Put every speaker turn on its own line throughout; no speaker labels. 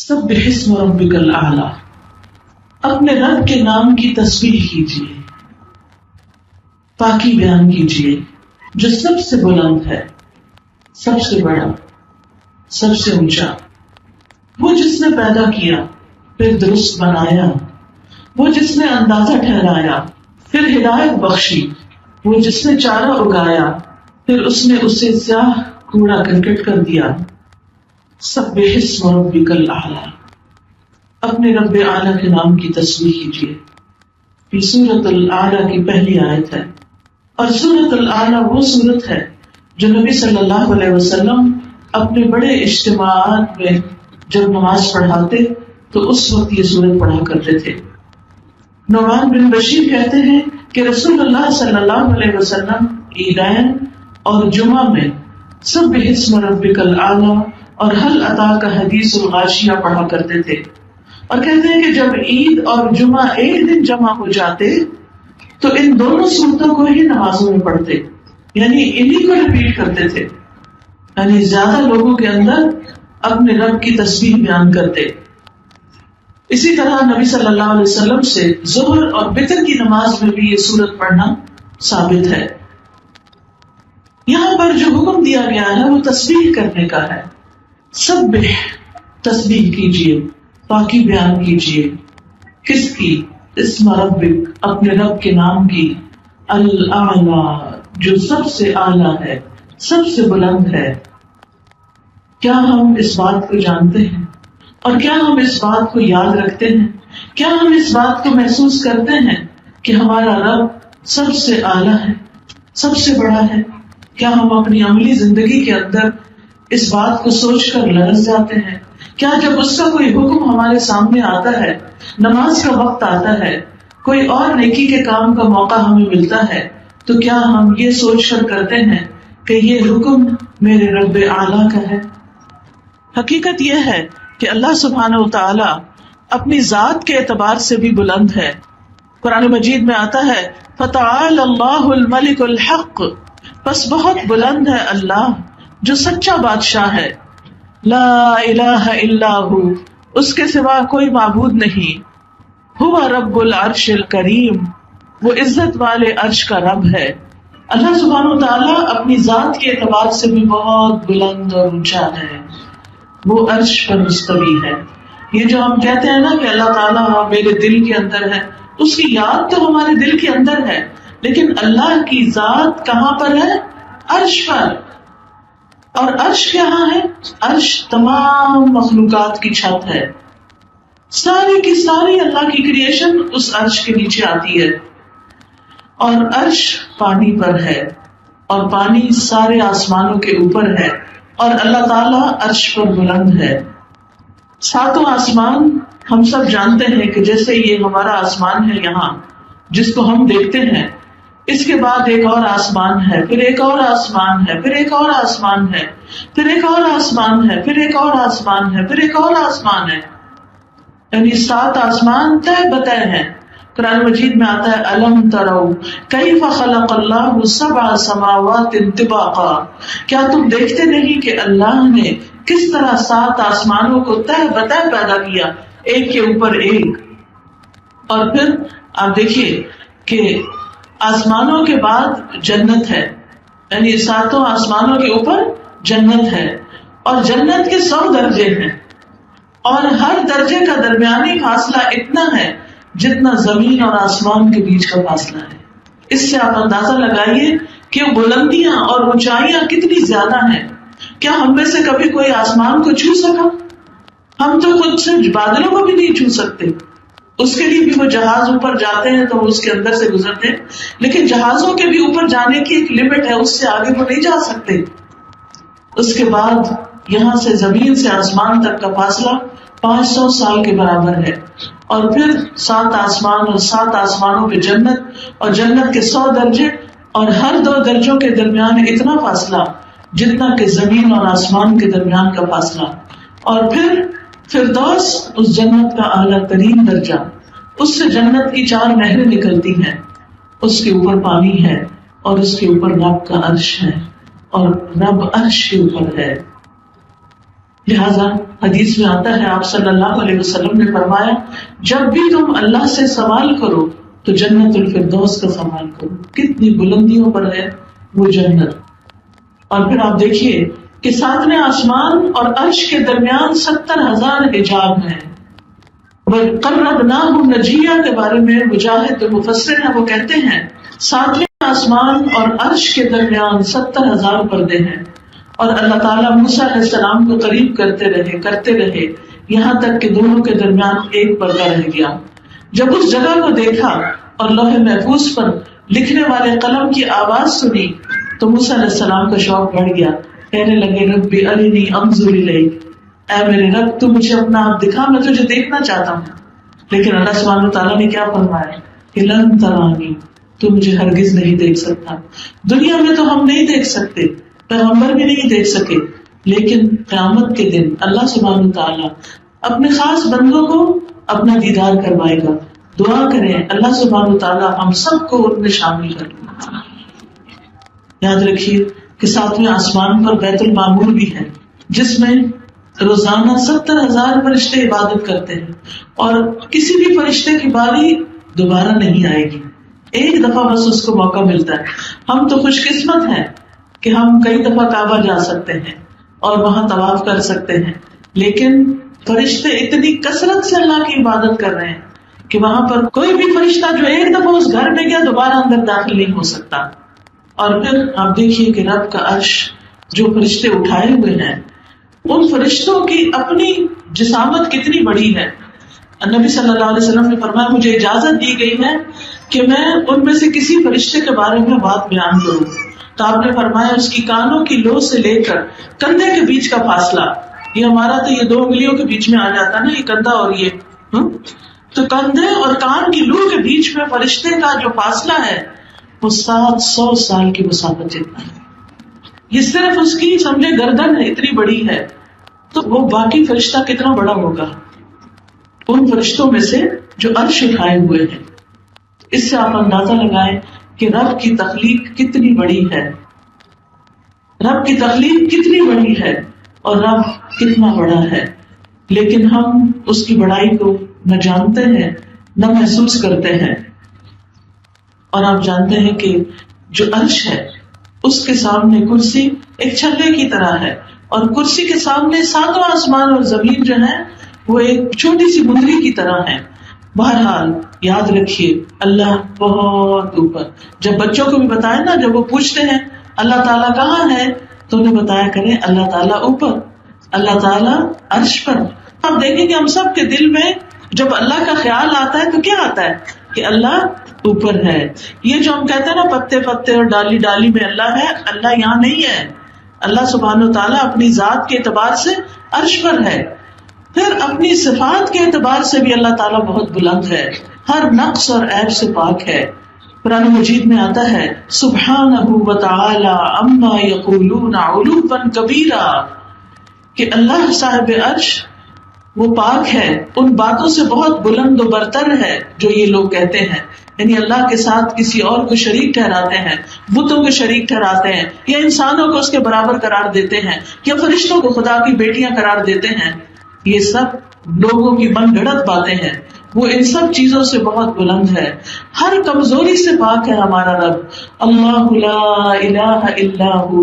سبح اسم ربک الاعلی، اپنے رب کے نام کی تسبیح کیجیے، پاکی بیان کیجیے جو سب سے بلند ہے، سب سے بڑا، سب سے اونچا، وہ جس نے پیدا کیا پھر درست بنایا، وہ جس نے اندازہ ٹھہرایا پھر ہدایت بخشی، وہ جس نے چارہ اگایا پھر اس نے اسے سیاہ کوڑا کرکٹ کر دیا۔ سبح اسم ربک الاعلی، اپنے رب اعلیٰ کے نام کی تسبیح کیجیے۔ یہ سورۃ الاعلیٰ کی پہلی آیت ہے، اور سورۃ الاعلیٰ وہ سورت ہے جو نبی صلی اللہ علیہ وسلم اپنے بڑے اجتماعات میں جب نماز پڑھاتے تو اس وقت یہ سورت پڑھا کرتے تھے۔ نعمان بن بشیر کہتے ہیں کہ رسول اللہ صلی اللہ علیہ وسلم عیدین اور جمعہ میں سبح اسم ربک الاعلی اور هل اتاک حدیث الغاشیہ پڑھا کرتے تھے، اور کہتے ہیں کہ جب عید اور جمعہ ایک دن جمع ہو جاتے تو ان دونوں صورتوں کو ہی نمازوں میں پڑھتے، یعنی انہی کو ریپیٹ کرتے تھے، یعنی زیادہ لوگوں کے اندر اپنے رب کی تسبیح بیان کرتے۔ اسی طرح نبی صلی اللہ علیہ وسلم سے ظہر اور وتر کی نماز میں بھی یہ سورت پڑھنا ثابت ہے۔ یہاں پر جو حکم دیا گیا ہے وہ تسبیح کرنے کا ہے۔ سبح، تسبیح کیجیے، پاکی بیان کیجیے، کس کی؟ اسم ربک، اپنے رب کے نام کی، الاعلی، جو سب سے اعلیٰ ہے، سب سے بلند ہے۔ کیا ہم اس بات کو جانتے ہیں اور کیا ہم اس بات کو یاد رکھتے ہیں؟ کیا ہم اس بات کو محسوس کرتے ہیں کہ ہمارا رب سب سے اعلیٰ ہے، سب سے بڑا ہے؟ کیا ہم اپنی عملی زندگی کے اندر اس بات کو سوچ کر لرز جاتے ہیں؟ کیا جب اس کا کوئی حکم ہمارے سامنے آتا ہے، نماز کا وقت آتا ہے، کوئی اور نیکی کے کام کا موقع ہمیں ملتا ہے، تو کیا ہم یہ سوچ کر کرتے ہیں کہ یہ حکم میرے رب اعلیٰ کا ہے؟ حقیقت یہ ہے کہ اللہ سبحانہ وتعالی اپنی ذات کے اعتبار سے بھی بلند ہے۔ قرآن مجید میں آتا ہے فَتَعَالَى اللَّهُ الْمَلِكُ الْحَقُّ، پس بہت بلند ہے اللہ جو سچا بادشاہ ہے، لا الہ الا ہو، اس کے سوا کوئی معبود نہیں، هو رب العرش الکریم، وہ عزت والے عرش کا رب ہے۔ اللہ سبحانہ وتعالی اپنی ذات کے اعتبار سے بھی بہت بلند اور اونچا ہے، وہ عرش پر مستوی ہے۔ یہ جو ہم کہتے ہیں نا کہ اللہ تعالیٰ میرے دل کے اندر ہے، اس کی یاد تو ہمارے دل کے اندر ہے، لیکن اللہ کی ذات کہاں پر ہے؟ عرش پر۔ اور عرش کہاں ہے؟ عرش تمام مخلوقات کی چھت ہے، ساری کی ساری اللہ کی کریشن اس عرش کے نیچے آتی ہے، اور عرش پانی پر ہے، اور پانی سارے آسمانوں کے اوپر ہے، اور اللہ تعالیٰ عرش پر بلند ہے۔ ساتوں آسمان ہم سب جانتے ہیں کہ جیسے یہ ہمارا آسمان ہے یہاں جس کو ہم دیکھتے ہیں، اس کے بعد ایک اور آسمان ہے، پھر ایک اور آسمان ہے، پھر ایک اور آسمان ہے، پھر ایک اور آسمان ہے، پھر ایک اور آسمان ہے، پھر ایک اور آسمان ہے، یعنی 7 آسمان تہ بتہ ہیں۔ قرآن مجید میں آتا ہے الم تروا کیف خلق اللہ 7 سماوات طباقا، کیا تم دیکھتے نہیں کہ اللہ نے کس طرح 7 آسمانوں کو تہ بتہ پیدا کیا، ایک کے اوپر ایک۔ اور پھر آپ دیکھیے کہ آسمانوں کے بعد جنت ہے، یعنی 7 آسمانوں کے اوپر جنت ہے، اور جنت کے 100 درجے ہیں، اور ہر درجے کا درمیانی فاصلہ اتنا ہے جتنا زمین اور آسمان کے بیچ کا فاصلہ ہے۔ اس سے آپ اندازہ لگائیے کہ بلندیاں اور اونچائیاں کتنی زیادہ ہیں۔ کیا ہم میں سے کبھی کوئی آسمان کو چھو سکا؟ ہم تو خود سے بادلوں کو بھی نہیں چھو سکتے، اس کے لیے بھی وہ جہاز اوپر جاتے ہیں تو وہ اس کے اندر سے گزرتے ہیں، لیکن جہازوں کے بھی اوپر جانے کی ایک لمٹ ہے، اس سے آگے وہ نہیں جا سکتے۔ اس کے بعد یہاں سے زمین سے آسمان تک کا فاصلہ 500 سال کے برابر ہے، اور پھر 7 آسمان اور 7 آسمانوں پہ جنت، اور جنت کے 100 درجے، اور ہر 2 درجوں کے درمیان اتنا فاصلہ جتنا کہ زمین اور آسمان کے درمیان کا فاصلہ، اور پھر فردوس اس جنت کا اعلیٰ ترین درجہ، اس سے جنت کی 4 نہریں نکلتی ہیں، اس کے اوپر پانی ہے، اور اس کے اوپر رب کا عرش ہے، اور رب عرش کے اوپر ہے۔ لہذا حدیث میں آتا ہے آپ صلی اللہ علیہ وسلم نے فرمایا جب بھی تم اللہ سے سوال کرو تو جنت الفردوس کا سوال کرو. کتنی بلندیوں پر ہے وہ جنت. اور پھر آپ دیکھیے کہ ساتویں آسمان اور عرش کے درمیان 70,000 حجاب ہیں. وَقَرَّبْنَاهُ نَجِيًّا کے بارے میں مجاہد جو مفسر ہیں وہ کہتے ہیں ساتویں آسمان اور عرش کے درمیان 70,000 پردے ہیں. اور اللہ تعالیٰ موسیٰ علیہ السلام کو قریب کرتے رہے یہاں تک کہ دونوں کے درمیان ایک پردہ رہ گیا. جب اس جگہ کو دیکھا اور لوح محفوظ پر لکھنے والے قلم کی آواز سنی تو موسیٰ علیہ السلام کا شوق بڑھ گیا. کہنے لگے ربی ارنی انظر الیک، اے میرے رب تو مجھے اپنا آپ دکھا، میں تجھے دیکھنا چاہتا ہوں. لیکن اللہ سبحانہ وتعالیٰ نے کیا فرمایا کہ لن ترانی، تو مجھے ہرگز نہیں دیکھ سکتا. دنیا میں تو ہم نہیں دیکھ سکتے، پیغمبر بھی نہیں دیکھ سکے، لیکن قیامت کے دن اللہ سبحانہ وتعالیٰ اپنے خاص بندوں کو اپنا دیدار کروائے گا. دعا کریں اللہ سبحانہ وتعالیٰ ہم سب کو ان میں شامل کر لیں. یاد رکھیے کہ ساتویں آسمان پر بیت المعمور بھی ہے جس میں روزانہ 70,000 فرشتے عبادت کرتے ہیں اور کسی بھی فرشتے کی باری دوبارہ نہیں آئے گی، ایک دفعہ بس اس کو موقع ملتا ہے. ہم تو خوش قسمت ہیں کہ ہم کئی دفعہ کعبہ جا سکتے ہیں اور وہاں طواف کر سکتے ہیں، لیکن فرشتے اتنی کثرت سے اللہ کی عبادت کر رہے ہیں کہ وہاں پر کوئی بھی فرشتہ جو ایک دفعہ اس گھر میں گیا دوبارہ اندر داخل نہیں ہو سکتا. اور پھر آپ دیکھیے کہ رب کا عرش جو فرشتے اٹھائے ہوئے ہیں ان فرشتوں کی اپنی جسامت کتنی بڑی ہے. نبی صلی اللہ علیہ وسلم نے فرمایا مجھے اجازت دی گئی ہے کہ میں ان میں سے کسی فرشتے کے بارے میں بات بیان کروں. تو آپ نے فرمایا اس کی کانوں کی لو سے لے کر کندھے کے بیچ کا فاصلہ، یہ ہمارا تو یہ 2 انگلیوں کے بیچ میں آ جاتا نا، یہ کندھا اور یہ تو کندھے اور کان کی لو کے بیچ میں فرشتے کا جو فاصلہ ہے وہ 700 سال کی مسافت جتنا ہے. یہ صرف اس کی سمجھے گردن ہے اتنی بڑی ہے، تو وہ باقی فرشتہ کتنا بڑا ہوگا ان فرشتوں میں سے جو عرش اٹھائے ہوئے ہیں. اس سے آپ اندازہ لگائیں کہ رب کی تخلیق کتنی بڑی ہے، رب کی تخلیق کتنی بڑی ہے اور رب کتنا بڑا ہے. لیکن ہم اس کی بڑائی کو نہ جانتے ہیں نہ محسوس کرتے ہیں. اور آپ جانتے ہیں کہ جو عرش ہے اس کے سامنے کرسی ایک چھلے کی طرح ہے، اور کرسی کے سامنے 7واں آسمان اور زمین جو ہے وہ ایک چھوٹی سی بندری کی طرح ہے. بہرحال یاد رکھیے اللہ بہت اوپر. جب بچوں کو بھی بتائیں نا، جب وہ پوچھتے ہیں اللہ تعالیٰ کہاں ہے تو انہیں بتایا کریں اللہ تعالیٰ اوپر، اللہ تعالیٰ عرش پر. آپ دیکھیں کہ ہم سب کے دل میں جب اللہ کا خیال آتا ہے تو کیا آتا ہے کہ اللہ اوپر ہے. یہ جو ہم کہتے ہیں نا پتے پتے اور ڈالی ڈالی میں اللہ ہے، اللہ یہاں نہیں ہے. اللہ سبحانہ و تعالیٰ اپنی ذات کے اعتبار سے عرش پر ہے، پھر اپنی صفات کے اعتبار سے بھی اللہ تعالیٰ بہت بلند ہے، ہر نقص اور عیب سے پاک ہے. قرآن مجید میں آتا ہے سبحانہ وتعالی عما یقولون علوا کبیرا، کہ اللہ صاحب عرش وہ پاک ہے ان باتوں سے بہت بلند و برتر ہے جو یہ لوگ کہتے ہیں. یعنی اللہ کے ساتھ کسی اور کو شریک ٹھہراتے ہیں، بتوں کو شریک ٹھہراتے ہیں، یا انسانوں کو اس کے برابر قرار دیتے ہیں، یا فرشتوں کو خدا کی بیٹیاں قرار دیتے ہیں. یہ سب لوگوں کی من گھڑت باتیں ہیں. وہ ان سب چیزوں سے بہت بلند ہے، ہر کمزوری سے پاک ہے ہمارا رب. اللہ لا الہ الا ہو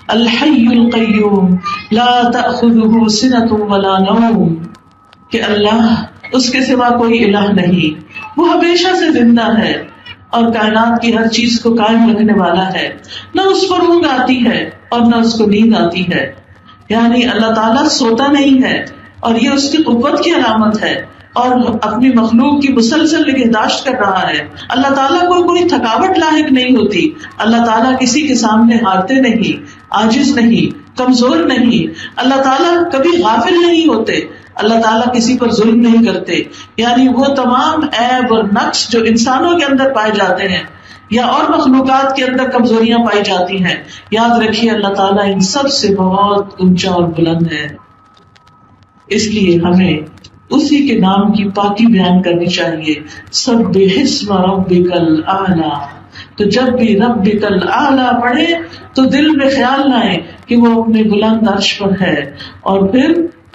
الحی القیوم لا تأخذہ سنۃ ولا نوم، کہ اللہ اس کے سوا کوئی الہ نہیں، وہ ہمیشہ سے زندہ ہے اور کائنات کی ہر چیز کو قائم رکھنے والا ہے. نہ اس پر اونگ آتی ہے اور نہ اس کو نیند آتی ہے. یعنی اللہ تعالیٰ سوتا نہیں ہے اور یہ اس کی قوت کی علامت ہے، اور اپنی مخلوق کی مسلسل نگہداشت کر رہا ہے. اللہ تعالیٰ کو کوئی تھکاوٹ لاحق نہیں ہوتی. اللہ تعالیٰ کسی کے سامنے ہارتے نہیں، عاجز نہیں، کمزور نہیں. اللہ تعالیٰ کبھی غافل نہیں ہوتے. اللہ تعالیٰ کسی پر ظلم نہیں کرتے. یعنی وہ تمام عیب اور نقص جو انسانوں کے اندر پائے جاتے ہیں یا اور مخلوقات کے اندر کمزوریاں پائی جاتی ہیں، یاد رکھیے اللہ تعالیٰ ان سب سے بہت اونچا اور بلند ہے. اس لیے ہمیں اسی کے نام کی پاکی بیان کرنی چاہیے. سبح اسم ربک الاعلی، تو جب بھی ربک الاعلی پڑھے تو دل میں خیال نہ آئے کہ وہ اپنے بلند عرش پر ہے، اور پھر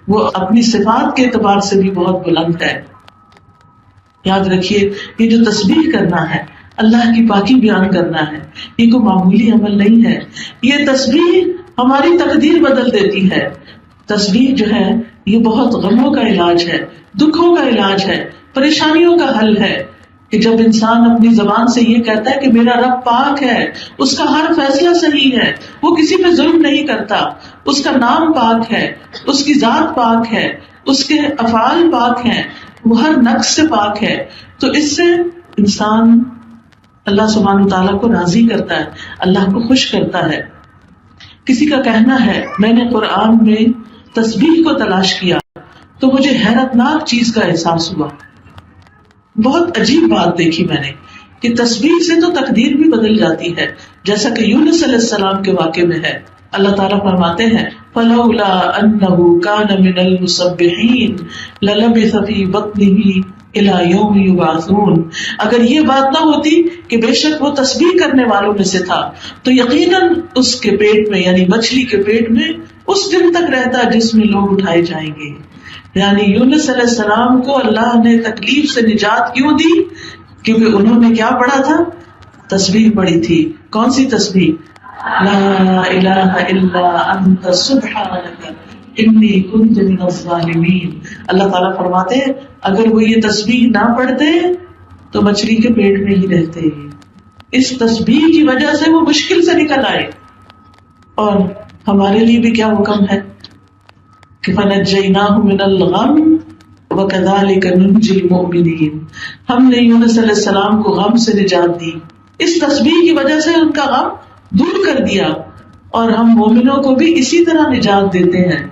وہ اپنی صفات کے اعتبار سے بھی بہت بلند ہے۔ یاد رکھیے یہ جو تسبیح کرنا ہے، اللہ کی پاکی بیان کرنا ہے، یہ کوئی معمولی عمل نہیں ہے۔ یہ تسبیح ہماری تقدیر بدل دیتی ہے۔ تسبیح جو ہے یہ بہت غموں کا علاج ہے، دکھوں کا علاج ہے، پریشانیوں کا حل ہے، کہ جب انسان اپنی زبان سے یہ کہتا ہے کہ میرا رب پاک ہے، اس کا ہر فیصلہ صحیح ہے، وہ کسی پہ ظلم نہیں کرتا، اس کا نام پاک ہے، اس کی ذات پاک ہے، اس کے افعال پاک ہیں، وہ ہر نقص سے پاک ہے، تو اس سے انسان اللہ سبحانہ وتعالیٰ کو راضی کرتا ہے، اللہ کو خوش کرتا ہے۔ کسی کا کہنا ہے میں نے قرآن میں تسبیح کو تلاش کیا تو مجھے حیرت ناک چیز کا احساس ہوا۔ بہت عجیب بات دیکھی میں نے کہ تسبیح سے تو تقدیر بھی بدل جاتی ہے، جیسا کہ یونس علیہ السلام کے واقعے میں ہے۔ اللہ تعالیٰ فرماتے ہیں فَلَوْلَا أَنَّهُ كَانَ مِنَ الْمُسَبِّحِينَ لَلَبِثَ فِي بَطْنِهِ إِلَى يَوْمِ يُبْعَثُونَ، اگر یہ بات نہ ہوتی کہ بے شک وہ تسبیح کرنے والوں میں سے تھا تو یقیناً اس کے پیٹ میں، یعنی مچھلی کے پیٹ میں اس دن تک رہتا جس میں لوگ اٹھائے جائیں گے۔ یعنی یونس علیہ السلام کو اللہ نے تکلیف سے نجات کیوں دی؟ کیونکہ انہوں نے کیا پڑھا تھا؟ تسبیح پڑھی تھی۔ کون سی تسبیح؟ لا الہ الا انت سبحانک انی کنت من الظالمین۔ اللہ تعالیٰ فرماتے ہیں اگر وہ یہ تسبیح نہ پڑھتے تو مچھلی کے پیٹ میں ہی رہتے۔ اس تسبیح کی وجہ سے وہ مشکل سے نکل آئے۔ اور ہمارے لیے بھی کیا حکم ہے کہ فَنَجَّيْنَاهُ مِنَ الْغَمِّ وَكَذَلِكَ نُنْجِي الْمُؤْمِنِينَ، ہم نے یونس علیہ السلام کو غم سے نجات دی، اس تسبیح کی وجہ سے ان کا غم دور کر دیا، اور ہم مومنوں کو بھی اسی طرح نجات دیتے ہیں۔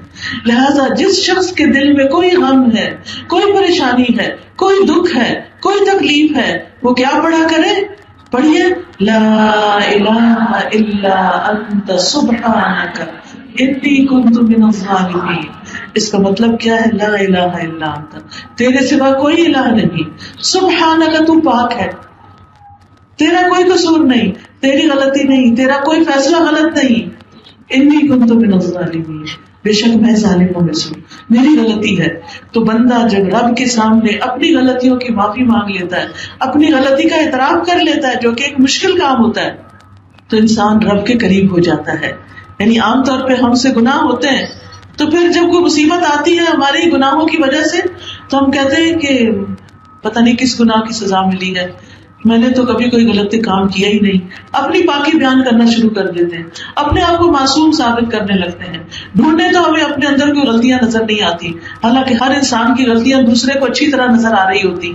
لہذا جس شخص کے دل میں کوئی غم ہے، کوئی پریشانی ہے، کوئی دکھ ہے، کوئی تکلیف ہے، وہ کیا پڑھا کرے؟ پڑھیے لا الہ الا انت سبحانک انی کنت من الظالمین۔ اس کا مطلب کیا ہے؟ لا الہ الا انت، تیرے سوا کوئی الہ نہیں، سبحانک تو پاک ہے، تیرا کوئی قصور نہیں، تیری غلطی نہیں، تیرا کوئی فیصلہ غلط نہیں، انی کنت من الظالمین، بے شک میں ظالموں میں سے، میری غلطی ہے۔ تو بندہ جب رب کے سامنے اپنی غلطیوں کی معافی مانگ لیتا ہے، اپنی غلطی کا اعتراف کر لیتا ہے، جو کہ ایک مشکل کام ہوتا ہے، تو انسان رب کے قریب ہو جاتا ہے۔ یعنی عام طور پہ ہم سے گناہ ہوتے ہیں تو پھر جب کوئی مصیبت آتی ہے ہمارے گناہوں کی وجہ سے تو ہم کہتے ہیں کہ پتہ نہیں کس گناہ کی سزا ملی ہے، میں نے تو کبھی کوئی غلط کام کیا ہی نہیں، اپنی پاکی بیان کرنا شروع کر دیتے ہیں، اپنے آپ کو معصوم ثابت کرنے لگتے ہیں، ڈھونڈے تو ہمیں اپنے اندر کوئی غلطیاں نظر نہیں آتی، حالانکہ ہر انسان کی غلطیاں دوسرے کو اچھی طرح نظر آ رہی ہوتی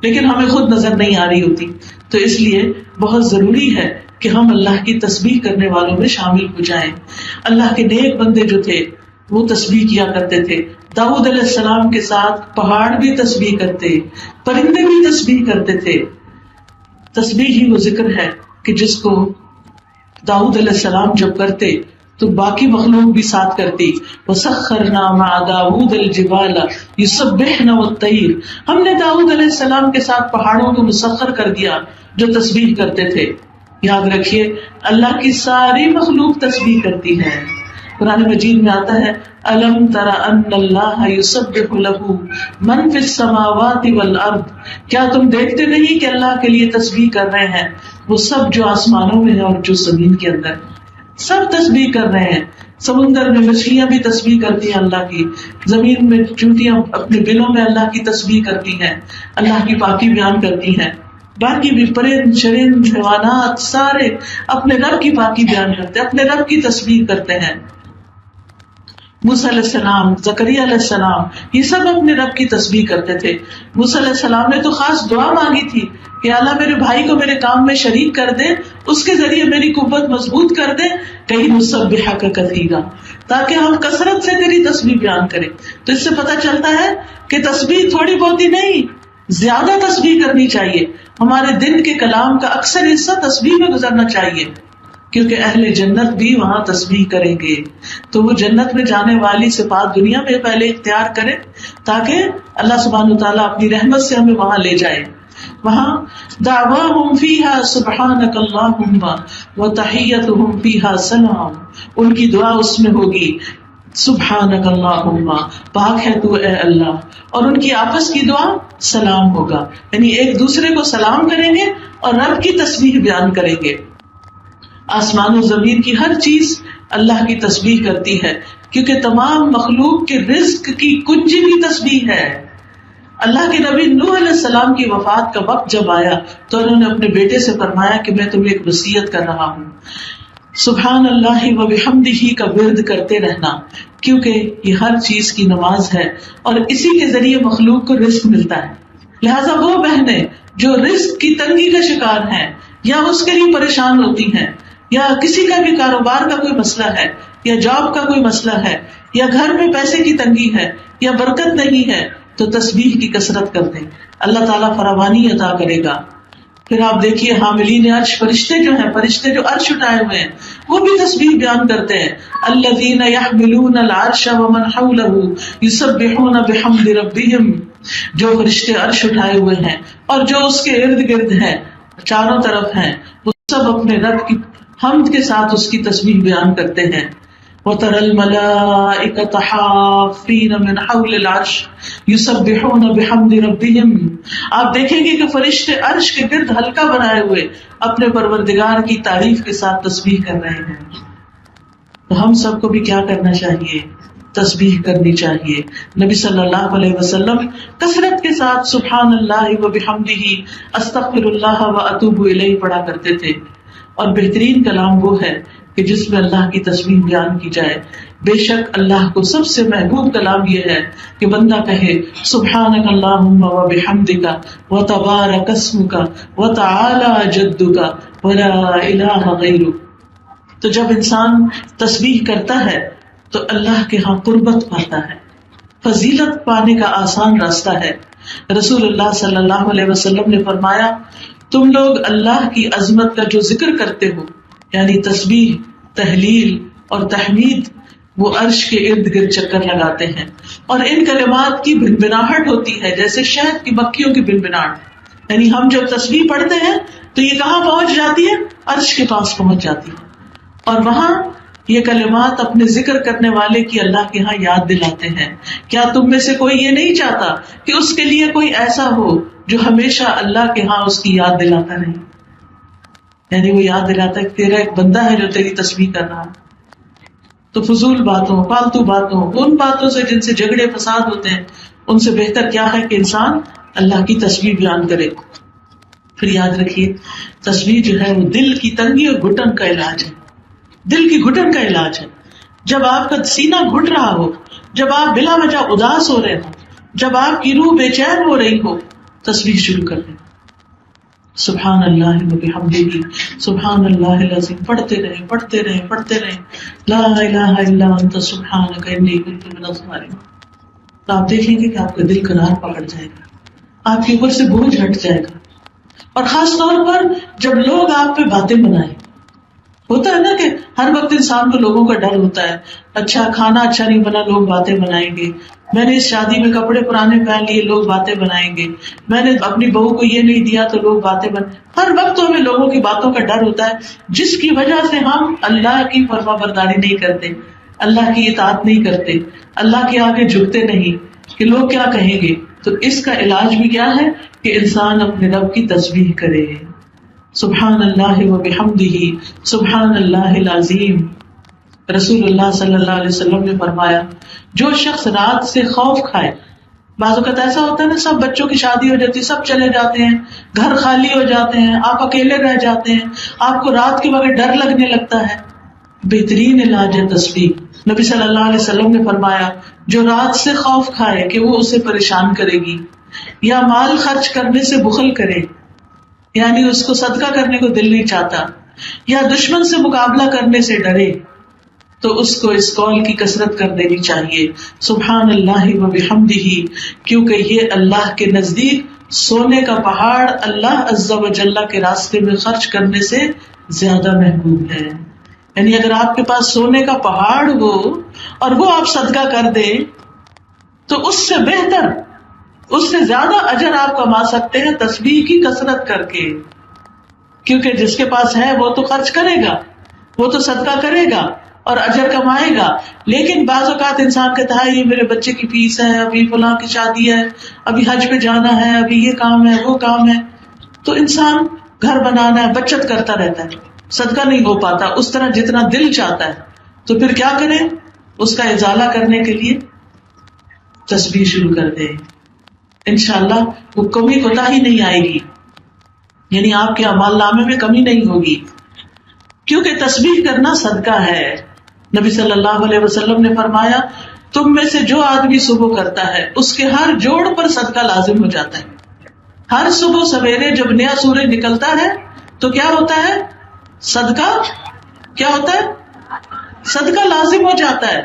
لیکن ہمیں خود نظر نہیں آ رہی ہوتی۔ تو اس لیے بہت ضروری ہے کہ ہم اللہ کی تسبیح کرنے والوں میں شامل ہو جائیں۔ اللہ کے نیک بندے جو تھے وہ تسبیح کیا کرتے تھے۔ داؤد علیہ السلام کے ساتھ پہاڑ بھی تسبیح کرتے، پرندے بھی تسبیح کرتے تھے۔ تسبیح ہی وہ ذکر ہے کہ جس کو داؤد علیہ السلام جب کرتے تو باقی مخلوق بھی ساتھ کرتی۔ وَسَخَّرْنَا مَعَ دَاوُودَ الْجِبَالَ يُسَبِّحْنَ وَالطَّيْرَ، ہم نے داؤد علیہ السلام کے ساتھ پہاڑوں کو مسخر کر دیا جو تسبیح کرتے تھے۔ یاد رکھیے اللہ کی ساری مخلوق تسبیح کرتی ہے۔ قرآن مجید میں آتا ہے أَلَمْ تَرَ أَنَّ اللَّهَ يُسَبِّحُ لَهُ مَنْ فِي السَّمَاوَاتِ وَالْأَرْضِ، کیا تم دیکھتے نہیں کہ اللہ کے لیے تسبیح کر رہے ہیں وہ سب جو آسمانوں میں ہے اور جو زمین کے اندر، سب تسبیح کر رہے ہیں۔ سمندر میں مچھلیاں بھی تسبیح کرتی ہیں اللہ کی، زمین میں چونٹیاں اپنے بلوں میں اللہ کی تسبیح کرتی ہیں، اللہ کی پاکی بیان کرتی ہیں، باقی بھی پرند شرند حیوانات سارے اپنے رب کی پاکی بیان کرتے ہیں، اپنے رب کی تسبیح کرتے ہیں۔ موسیٰ علیہ السلام، زکریا علیہ السلام، یہ سب اپنے رب کی تسبیح کرتے تھے۔ موسیٰ علیہ السلام نے تو خاص دعا مانگی تھی کہ اللہ میرے بھائی کو میرے کام میں شریک کر دے، اس کے ذریعے میری قوت مضبوط کر دے، کہیں نسبحک کثیرا، تاکہ ہم کثرت سے تیری تسبیح بیان کریں۔ تو اس سے پتہ چلتا ہے کہ تسبیح تھوڑی بہت ہی نہیں، زیادہ تسبیح کرنی چاہیے۔ ہمارے دن کے کلام کا اکثر حصہ تسبیح میں گزرنا چاہیے، کیونکہ اہل جنت بھی وہاں تسبیح کریں گے، تو وہ جنت میں جانے والی صفات دنیا میں پہلے اختیار کریں تاکہ اللہ سبحانہ وتعالیٰ اپنی رحمت سے ہمیں وہاں لے جائے۔ وہاں دعواہم فیہا سبحانک اللہم وتحیتہم فیہا سلام، ان کی دعا اس میں ہوگی سبحانک اللہم، پاک ہے تو اے اللہ، اور ان کی آپس کی دعا سلام ہوگا، یعنی ایک دوسرے کو سلام کریں گے اور رب کی تسبیح بیان کریں گے۔ آسمان و زمین کی ہر چیز اللہ کی تسبیح کرتی ہے، کیونکہ تمام مخلوق کے رزق کی کنجی بھی تسبیح ہے۔ اللہ کے نبی نوح علیہ السلام کی وفات کا وقت جب آیا تو انہوں نے اپنے بیٹے سے فرمایا کہ میں تمہیں ایک وصیت کر رہا ہوں، سبحان اللہ و بحمدہ کا ورد کرتے رہنا، کیونکہ یہ ہر چیز کی نماز ہے اور اسی کے ذریعے مخلوق کو رزق ملتا ہے۔ لہٰذا وہ بہنیں جو رزق کی تنگی کا شکار ہیں یا اس کے لیے پریشان ہوتی ہیں، یا کسی کا بھی کاروبار کا کوئی مسئلہ ہے، یا جاب کا کوئی مسئلہ ہے، یا گھر میں پیسے کی تنگی ہے، یا برکت نہیں ہے، تو تسبیح کی کثرت کر دیں، اللہ تعالیٰ فراوانی عطا کرے گا۔ پھر آپ دیکھیے حاملین عرش فرشتے جو ہیں، فرشتے جو عرش اٹھائے ہوئے ہیں، وہ بھی تسبیح بیان کرتے ہیں، الذین یحملون العرش ومن حولہ یسبحون بحمد ربہم، جو فرشتے عرش اٹھائے ہوئے ہیں اور جو اس کے ارد گرد ہیں، چاروں طرف ہیں، وہ سب اپنے رب کی حمد کے ساتھ اس کی تسبیح بیان کرتے ہیں۔ وَتَرَى الْمَلَائِكَةَ حَافِّينَ مِنْ حَوْلِ الْعَرْشِ يُسَبِّحُونَ بِحَمْدِ رَبِّهِمْ، آپ دیکھیں گے کہ فرشتے عرش کے گرد حلقہ بنائے ہوئے اپنے پروردگار کی تعریف کے ساتھ تسبیح کر رہے ہیں۔ تو ہم سب کو بھی کیا کرنا چاہیے؟ تسبیح کرنی چاہیے۔ نبی صلی اللہ علیہ وسلم کثرت کے ساتھ سبحان اللہ و بحمدہ، استغفر اللہ و اتوب الیہ پڑھا کرتے تھے، اور بہترین کلام وہ ہے کہ جس میں اللہ کی تسبیح بیان کی جائے۔ بے شک اللہ کو سب سے محبوب کلام یہ ہے کہ بندہ کہے سبحانک اللہم و بحمدک و تبارک اسمک و تعالی جدک و لا الہ غیرک۔ تو جب انسان تسبیح کرتا ہے تو اللہ کے ہاں قربت پاتا ہے، فضیلت پانے کا آسان راستہ ہے۔ رسول اللہ صلی اللہ علیہ وسلم نے فرمایا، تم لوگ اللہ کی عظمت کا جو ذکر کرتے ہو، یعنی تسبیح، تحلیل اور تحمید، وہ عرش کے ارد گرد چکر لگاتے ہیں، اور ان کلمات کی بنبناہٹ ہوتی ہے جیسے شہد کی مکھیوں کی بنبناہٹ، یعنی ہم جب تسبیح پڑھتے ہیں تو یہ کہاں پہنچ جاتی ہے؟ عرش کے پاس پہنچ جاتی ہے، اور وہاں یہ کلمات اپنے ذکر کرنے والے کی اللہ کے ہاں یاد دلاتے ہیں۔ کیا تم میں سے کوئی یہ نہیں چاہتا کہ اس کے لیے کوئی ایسا ہو جو ہمیشہ اللہ کے ہاں اس کی یاد دلاتا رہے؟ یعنی وہ یاد دلاتا ہے کہ تیرا ایک بندہ ہے جو تیری تسبیح کر رہا ہے۔ تو فضول باتوں، فالتو باتوں، ان باتوں سے جن سے جھگڑے فساد ہوتے ہیں، ان سے بہتر کیا ہے کہ انسان اللہ کی تسبیح بیان کرے۔ پھر یاد رکھیے، تسبیح جو ہے وہ دل کی تنگی اور گھٹن کا علاج ہے، دل کی گھٹن کا علاج ہے۔ جب آپ کا سینہ گھٹ رہا ہو، جب آپ بلا وجہ اداس ہو رہے ہو، جب آپ کی روح بے چین ہو رہی ہو، تسبیح شروع کر دیں، سبحان اللہ و بحمدہ، سبحان اللہ العظیم، پڑھتے رہیں پڑھتے رہیں پڑھتے رہیں، لا الہ الا انت سبحانک انی کنت من الظالمین۔ تو آپ دیکھیں گے کہ آپ کا دل قرار پکڑ جائے گا، آپ کے اوپر سے بوجھ ہٹ جائے گا۔ اور خاص طور پر جب لوگ آپ پہ باتیں بنائیں، ہوتا ہے نا کہ ہر وقت انسان کو لوگوں کا ڈر ہوتا ہے، اچھا کھانا اچھا نہیں بنا، لوگ باتیں بنائیں گے، میں نے اس شادی میں کپڑے پرانے پہن لیے، لوگ باتیں بنائیں گے، میں نے اپنی بہو کو یہ نہیں دیا تو لوگ باتیں ہر وقت ہمیں لوگوں کی باتوں کا ڈر ہوتا ہے، جس کی وجہ سے ہم اللہ کی فرما برداری نہیں کرتے، اللہ کی اطاعت نہیں کرتے، اللہ کے آگے جھکتے نہیں کہ لوگ کیا کہیں گے۔ تو اس کا علاج بھی کیا ہے کہ انسان اپنے رب کی تسبیح کرے، سبحان اللہ و بحمدہ، سبحان اللہ العظیم۔ رسول اللہ صلی اللہ علیہ وسلم نے فرمایا، جو شخص رات سے خوف کھائے، بعض اوقات ایسا ہوتا ہے نا، سب بچوں کی شادی ہو جاتی ہے، سب چلے جاتے ہیں، گھر خالی ہو جاتے ہیں، آپ اکیلے رہ جاتے ہیں، آپ کو رات کے وقت ڈر لگنے لگتا ہے، بہترین علاج ہے تسبیح۔ نبی صلی اللہ علیہ وسلم نے فرمایا، جو رات سے خوف کھائے کہ وہ اسے پریشان کرے گی، یا مال خرچ کرنے سے بخل کرے، یعنی اس کو صدقہ کرنے کو دل نہیں چاہتا، یا دشمن سے مقابلہ کرنے سے ڈرے، تو اس کو اس قول کی کثرت کر دینی چاہیے، سبحان اللہ و بحمدہ، کیونکہ یہ اللہ کے نزدیک سونے کا پہاڑ اللہ عز و جل کے راستے میں خرچ کرنے سے زیادہ محبوب ہے۔ یعنی اگر آپ کے پاس سونے کا پہاڑ ہو اور وہ آپ صدقہ کر دیں تو اس سے بہتر اس سے زیادہ اجر آپ کما سکتے ہیں تسبیح کی کثرت کر کے، کیونکہ جس کے پاس ہے وہ تو خرچ کرے گا، وہ تو صدقہ کرے گا اور اجر کمائے گا. لیکن بعض اوقات انسان کہتا ہے یہ میرے بچے کی فیس ہے، ابھی فلاں کی شادی ہے، ابھی حج پہ جانا ہے، ابھی یہ کام ہے وہ کام ہے، تو انسان گھر بنانا ہے، بچت کرتا رہتا ہے، صدقہ نہیں ہو پاتا اس طرح جتنا دل چاہتا ہے. تو پھر کیا کریں؟ اس کا ازالہ کرنے کے لیے تسبیح شروع کر دیں. انشاءاللہ وہ کمی کوتاہی نہیں آئے گی، یعنی آپ کے اعمال نامے میں کمی نہیں ہوگی، کیونکہ تسبیح کرنا صدقہ ہے. نبی صلی اللہ علیہ وسلم نے فرمایا تم میں سے جو آدمی صبح کرتا ہے اس کے ہر جوڑ پر صدقہ لازم ہو جاتا ہے. ہر صبح سویرے جب نیا سورج نکلتا ہے تو کیا ہوتا ہے؟ صدقہ کیا ہوتا ہے؟ صدقہ لازم ہو جاتا ہے.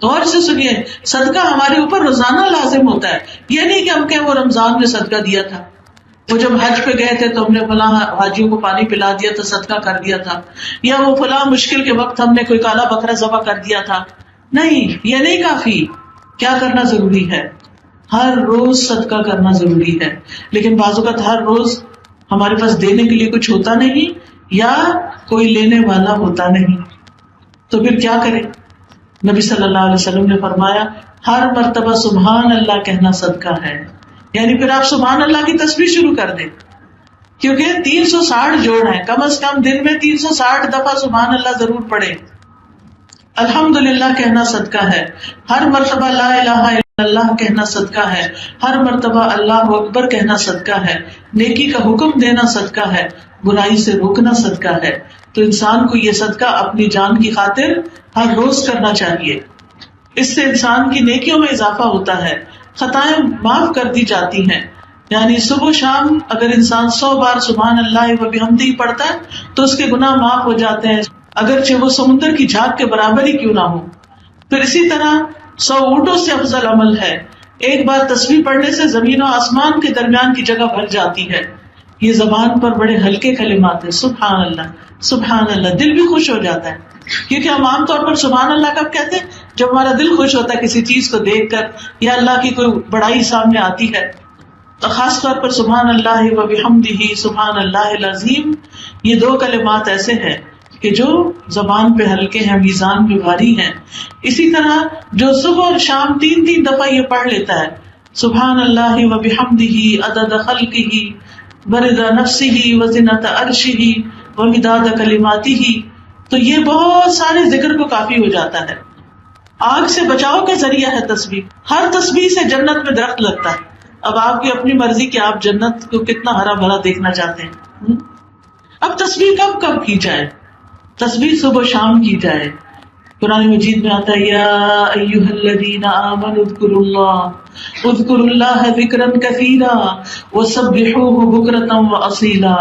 غور سے سنیے، صدقہ ہمارے اوپر روزانہ لازم ہوتا ہے. یہ نہیں کہ ہم کہیں وہ رمضان میں صدقہ دیا تھا، وہ جب حج پہ گئے تھے تو ہم نے فلاں حاجیوں کو پانی پلا دیا تھا، صدقہ کر دیا تھا، یا وہ فلاں مشکل کے وقت ہم نے کوئی کالا بکرا ذبح کر دیا تھا. نہیں، یہ نہیں کافی. کیا کرنا ضروری ہے؟ ہر روز صدقہ کرنا ضروری ہے. لیکن بعض اوقات ہر روز ہمارے پاس دینے کے لیے کچھ ہوتا نہیں یا کوئی لینے والا ہوتا نہیں، تو پھر کیا کریں؟ نبی صلی اللہ علیہ وسلم نے فرمایا ہر مرتبہ سبحان اللہ کہنا صدقہ ہے. یعنی پھر آپ سبحان اللہ کی تسبیح شروع کر دیں، کیونکہ 360 جوڑ ہیں، کم از کم دن میں 360 دفعہ سبحان اللہ ضرور پڑھیں. الحمدللہ کہنا صدقہ ہے، ہر مرتبہ لا الہ الا اللہ کہنا صدقہ ہے، ہر مرتبہ اللہ اکبر کہنا صدقہ ہے، نیکی کا حکم دینا صدقہ ہے، برائی سے روکنا صدقہ ہے. تو انسان کو یہ صدقہ اپنی جان کی خاطر ہر روز کرنا چاہیے. اس سے انسان کی نیکیوں میں اضافہ ہوتا ہے، خطائیں معاف کر دی جاتی ہیں. یعنی صبح شام اگر انسان 100 بار سبحان اللہ و بحمدہ پڑھتا ہے تو اس کے گناہ معاف ہو جاتے ہیں، اگرچہ وہ سمندر کی جھاگ کے برابر ہی کیوں نہ ہو. پھر اسی طرح 100 اونٹوں سے افضل عمل ہے. ایک بار تسبیح پڑھنے سے زمین و آسمان کے درمیان کی جگہ بھر جاتی ہے. یہ زبان پر بڑے ہلکے کلمات ہیں، سبحان اللہ سبحان اللہ، دل بھی خوش ہو جاتا ہے. کیونکہ ہم عام طور پر سبحان اللہ کب کہتے ہیں؟ جب ہمارا دل خوش ہوتا ہے کسی چیز کو دیکھ کر یا اللہ کی کوئی بڑائی سامنے آتی ہے. تو خاص طور پر سبحان اللہ و بحمدہ سبحان اللہ العظیم، یہ 2 کلمات ایسے ہیں کہ جو زبان پہ ہلکے ہیں، میزان پہ بھاری ہیں. اسی طرح جو صبح اور شام 3 دفعہ یہ پڑھ لیتا ہے سبحان اللہ و بحمدہ عدد خلقہ ورضا نفسہ وزنۃ عرشہ ومداد کلماتہ، تو یہ بہت سارے ذکر کو کافی ہو جاتا ہے. آگ سے بچاؤ کا ذریعہ ہے تسبیح. ہر تسبیح سے جنت میں درخت لگتا ہے. اب آپ کی اپنی مرضی کہ آپ جنت کو کتنا ہرا بھرا دیکھنا چاہتے ہیں. اب تسبیح کب کب کی جائے؟ تسبیح صبح شام کی جائے. قرآن مجید میں آتا ہے یا ایھا الذین آمنوا اذکروا اللہ ذکرا کثیرا وسبحوہ بکرۃ واصیلا.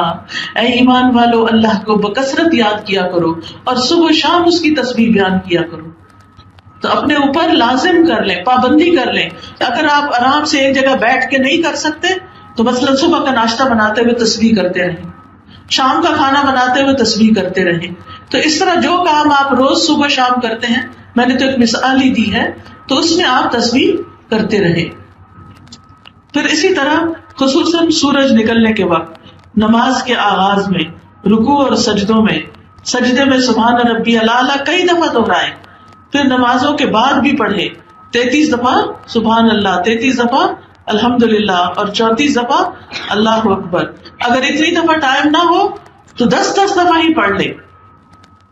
اے ایمان والو، اللہ کو بکثرت یاد کیا کرو اور صبح شام اس کی تسبیح بیان کیا کرو. تو اپنے اوپر لازم کر لیں، پابندی کر لیں. اگر آپ آرام سے ایک جگہ بیٹھ کے نہیں کر سکتے تو مثلا صبح کا ناشتہ بناتے ہوئے تسبیح کرتے رہیں، شام کا کھانا بناتے ہوئے تسبیح کرتے رہیں. تو اس طرح جو کام آپ روز صبح شام کرتے ہیں، میں نے تو ایک مثال ہی دی ہے، تو اس میں آپ تسبیح کرتے رہیں. پھر اسی طرح خصوصاً سورج نکلنے کے وقت نماز کے آغاز میں رکوع اور سجدوں میں، سجدے میں سبحان ربی الاعلیٰ کئی دفعہ دہرائیں. پھر نمازوں کے بعد بھی پڑھے 33 دفعہ سبحان اللہ، 33 دفعہ الحمدللہ اور 34 دفعہ اللہ اکبر. اگر اتنی دفعہ ٹائم نہ ہو تو 10 دفعہ ہی پڑھ لے.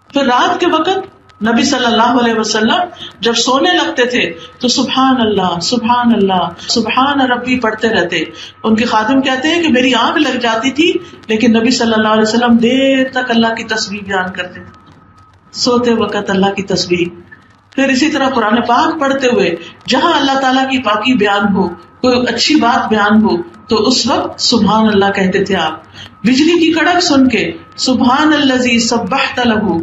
پھر رات کے وقت نبی صلی اللہ علیہ وسلم جب سونے لگتے تھے تو سبحان اللہ سبحان ربی پڑھتے رہتے. ان کے خادم کہتے ہیں کہ میری آنکھ لگ جاتی تھی لیکن نبی صلی اللہ علیہ وسلم دیر تک اللہ کی تسبیح بیان کرتے تھے، سوتے وقت اللہ کی تسبیح. پھر اسی طرح قرآن پاک پڑھتے ہوئے جہاں اللہ تعالیٰ کی پاکی بیان ہو، کوئی اچھی بات بیان ہو تو اس وقت سبحان اللہ کہتے تھے آپ. بجلی کی کڑک سن کے سبحان الذی سبحت لہ،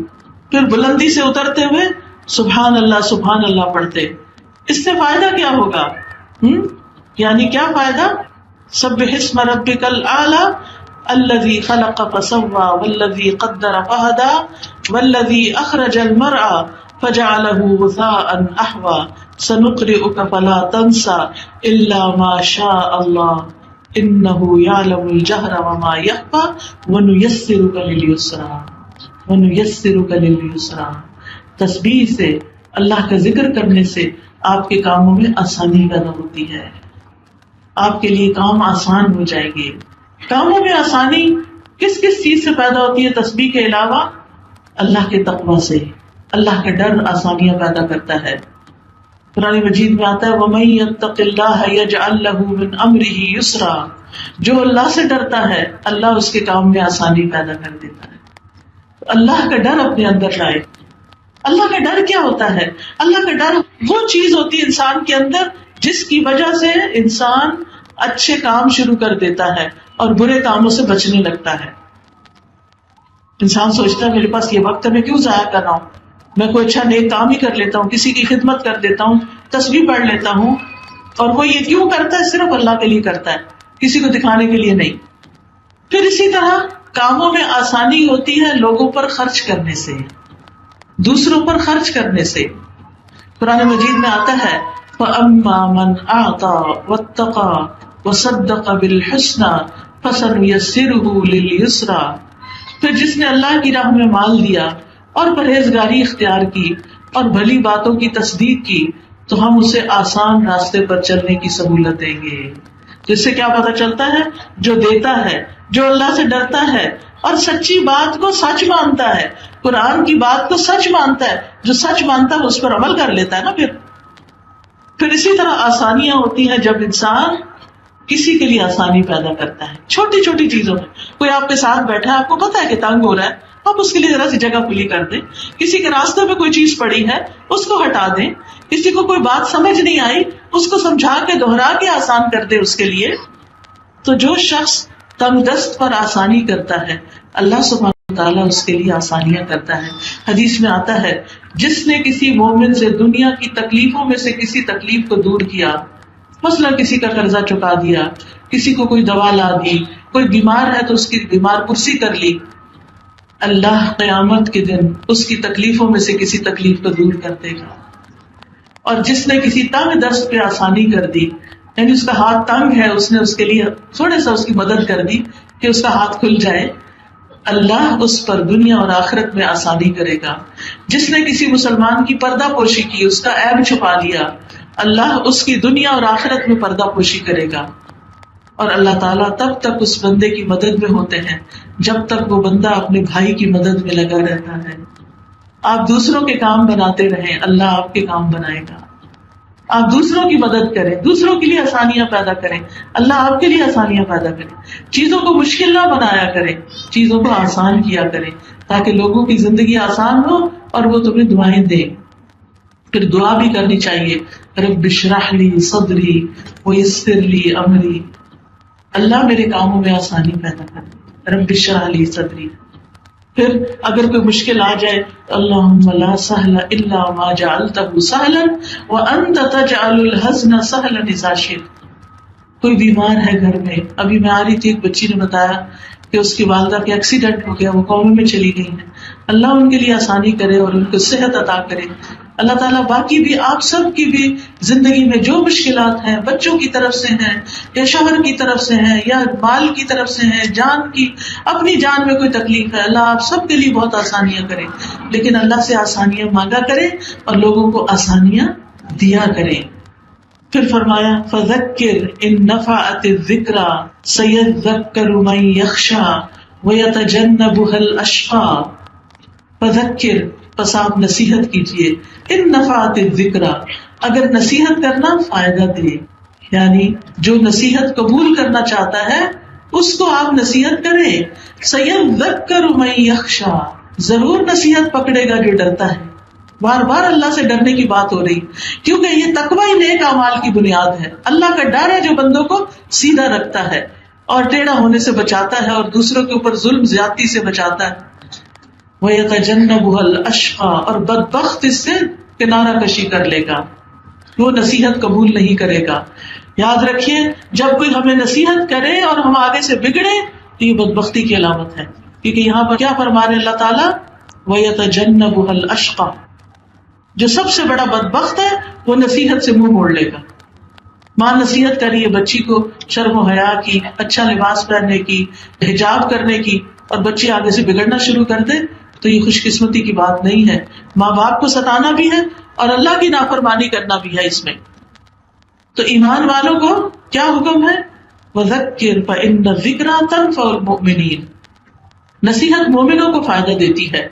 پھر بلندی سے اترتے ہوئے سبحان اللہ پڑھتے. اس سے فائدہ کیا ہوگا؟ یعنی کیا فائدہ؟ سبح اسم ربک الاعلی الذی خلق فسوی والذی قدر فہدی والذی اخرج المرعى فجعلہ غثاء احوى سنقرئک فلا تنسى الا ما شاء اللہ انہ یعلم الجہر وما یخفی ونیسرک للیسرا. تسبیح سے، اللہ کا ذکر کرنے سے آپ کے کاموں میں آسانی پیدا ہوتی ہے، آپ کے لیے کام آسان ہو جائیں گے. کاموں میں آسانی کس کس چیز سے پیدا ہوتی ہے تسبیح کے علاوہ؟ اللہ کے تقوی سے. اللہ کا ڈر آسانیاں پیدا کرتا ہے. قرآن مجید میں آتا ہے وَمَن يَتَّقِ اللَّهَ يَجْعَل لَّهُ مِنْ أَمْرِهِ يُسْرًا. جو اللہ سے ڈرتا ہے اللہ اس کے کام میں آسانی پیدا کر دیتا ہے. اللہ کا ڈر اپنے اندر لائے. اللہ کا ڈر کیا ہوتا ہے؟ اللہ کا ڈر وہ چیز ہوتی ہے انسان کے اندر جس کی وجہ سے انسان اچھے کام شروع کر دیتا ہے اور برے کاموں سے بچنے لگتا ہے. انسان سوچتا ہے میرے پاس یہ وقت ہے، میں کیوں ضائع کر رہا ہوں، میں کوئی اچھا نیک کام ہی کر لیتا ہوں، کسی کی خدمت کر دیتا ہوں، تسبیح پڑھ لیتا ہوں. اور وہ یہ کیوں کرتا ہے؟ صرف اللہ کے لیے کرتا ہے، کسی کو دکھانے کے لیے نہیں. پھر اسی طرح کاموں میں آسانی ہوتی ہے لوگوں پر خرچ کرنے سے، دوسروں پر خرچ کرنے سے. قرآن مجید میں آتا ہے فَأَمَّا مَنْ أَعْطَى وَاتَّقَى وَصَدَّقَ بِالْحُسْنَى فَسَنُيَسِّرُهُ لِلْيُسْرَى. پھر جس نے اللہ کی راہ میں مال دیا اور پرہیزگاری اختیار کی اور بھلی باتوں کی تصدیق کی تو ہم اسے آسان راستے پر چلنے کی سہولت دیں گے. جس سے کیا پتہ چلتا ہے؟ جو دیتا ہے، جو اللہ سے ڈرتا ہے اور سچی بات کو سچ مانتا ہے، قرآن کی بات کو سچ مانتا ہے، جو سچ مانتا ہے اس پر عمل کر لیتا ہے نا. پھر اسی طرح آسانیاں ہوتی ہیں جب انسان کسی کے لیے آسانی پیدا کرتا ہے چھوٹی چھوٹی چیزوں میں. کوئی آپ کے ساتھ بیٹھا ہے، آپ کو پتا ہے کہ تنگ ہو رہا ہے، آپ اس کے لیے ذرا سی جگہ کھلی کر دیں. کسی کے راستے میں کوئی چیز پڑی ہے اس کو ہٹا دیں. کسی کو کوئی بات سمجھ نہیں آئی اس کو سمجھا کے دہرا کے آسان کر دیں اس کے لیے. تو جو شخص تنگ دست پر آسانی کرتا ہے اللہ سبحانہ تعالیٰ اس کے لیے آسانیاں کرتا ہے. حدیث میں آتا ہے جس نے کسی مومن سے دنیا کی تکلیفوں میں سے کسی تکلیف کو دور کیا، مثلا کسی کا قرضہ چکا دیا، کسی کو کوئی دوا لا دی، کوئی بیمار ہے تو اس کی بیمار پرسی کر لی، اللہ قیامت کے دن اس کی تکلیفوں میں سے کسی تکلیف کو دور کر دے گا. اور جس نے کسی تنگ دست پہ آسانی کر دی، یعنی اس کا ہاتھ تنگ ہے، اس نے اس کے لیے تھوڑا سا اس کی مدد کر دی کہ اس کا ہاتھ کھل جائے، اللہ اس پر دنیا اور آخرت میں آسانی کرے گا. جس نے کسی مسلمان کی پردہ پوشی کی، اس کا عیب چھپا لیا، اللہ اس کی دنیا اور آخرت میں پردہ پوشی کرے گا. اور اللہ تعالیٰ تب تک اس بندے کی مدد میں ہوتے ہیں جب تک وہ بندہ اپنے بھائی کی مدد میں لگا رہتا ہے. آپ دوسروں کے کام بناتے رہیں، اللہ آپ کے کام بنائے گا. آپ دوسروں کی مدد کریں، دوسروں کے لیے آسانیاں پیدا کریں، اللہ آپ کے لیے آسانیاں پیدا کریں. چیزوں کو مشکل نہ بنایا کریں، چیزوں کو آسان کیا کریں تاکہ لوگوں کی زندگی آسان ہو اور وہ تمہیں دعائیں دیں. پھر دعا بھی کرنی چاہیے، رب اشرح لی صدری ویسر لی امری. اللہ میرے کاموں میں آسانی پیدا کر، رب اشرح لی صدری. پھر اگر کوئی مشکل آ جائے اللہم لا سہل الا ما جعلتہ سہلا وانت تجعل الحزن سہلا اذا شئت. کوئی بیمار ہے گھر میں، ابھی میں آ رہی تھی، ایک بچی نے بتایا کہ اس کی والدہ کے ایکسیڈنٹ ہو گیا، وہ کوما میں چلی گئی ہیں. اللہ ان کے لیے آسانی کرے اور ان کو صحت عطا کرے. اللہ تعالیٰ باقی بھی آپ سب کی بھی زندگی میں جو مشکلات ہیں، بچوں کی طرف سے ہیں یا شوہر کی طرف سے ہیں یا مال کی طرف سے ہیں، جان کی، اپنی جان میں کوئی تکلیف ہے، اللہ آپ سب کے لیے بہت آسانیاں کریں. لیکن اللہ سے آسانیاں مانگا کریں اور لوگوں کو آسانیاں دیا کریں. پھر فرمایا فَذَكِّرْ إِن نَفَعَتِ الذِّكْرَى سَيَذَّكَّرُ مَن يَخْشَىٰ وَيَتَجَنَّبُهَا الْأَشْقَىٰ. فَذَكِّرْ، پس آپ نصیحت کیجیے، ان نفعت الذکرى، اگر نصیحت کرنا فائدہ دے، یعنی جو نصیحت قبول کرنا چاہتا ہے اس کو آپ نصیحت کریں. سَيَذَّكَّرُ مَن يَخْشَىٰ، ضرور نصیحت پکڑے گا جو ڈرتا ہے. بار بار اللہ سے ڈرنے کی بات ہو رہی، کیونکہ یہ تقوی ہی نیک اعمال کی بنیاد ہے. اللہ کا ڈر ہے جو بندوں کو سیدھا رکھتا ہے اور ٹیڑھا ہونے سے بچاتا ہے اور دوسروں کے اوپر ظلم زیادتی سے بچاتا ہے. وَيَتَجَنَّبُهَا الْأَشْقَىٰ، اور بدبخت اس سے کنارہ کشی کر لے گا، وہ نصیحت قبول نہیں کرے گا. یاد رکھیے جب کوئی ہمیں نصیحت کرے اور ہم آگے سے بگڑے تو یہ بدبختی کی علامت ہے، کیونکہ یہاں پر کیا فرما رہے اللہ تعالیٰ، وَيَتَجَنَّبُهَا الْأَشْقَىٰ، جو سب سے بڑا بدبخت ہے وہ نصیحت سے منہ موڑ لے گا. ماں نصیحت کر رہی ہے بچی کو شرم و حیا کی، اچھا لباس پہننے کی، حجاب کرنے کی، اور بچی آگے سے بگڑنا شروع کر دے تو یہ خوش قسمتی کی بات نہیں ہے. ماں باپ کو ستانا بھی ہے اور اللہ کی نافرمانی کرنا بھی ہے اس میں. تو ایمان والوں کو کیا حکم ہے؟ وَذَكِّرْ فَإِنَّ الذِّكْرَىٰ تَنفَعُ الْمُؤْمِنِينَ. نصیحت مومنوں کو فائدہ دیتی ہے.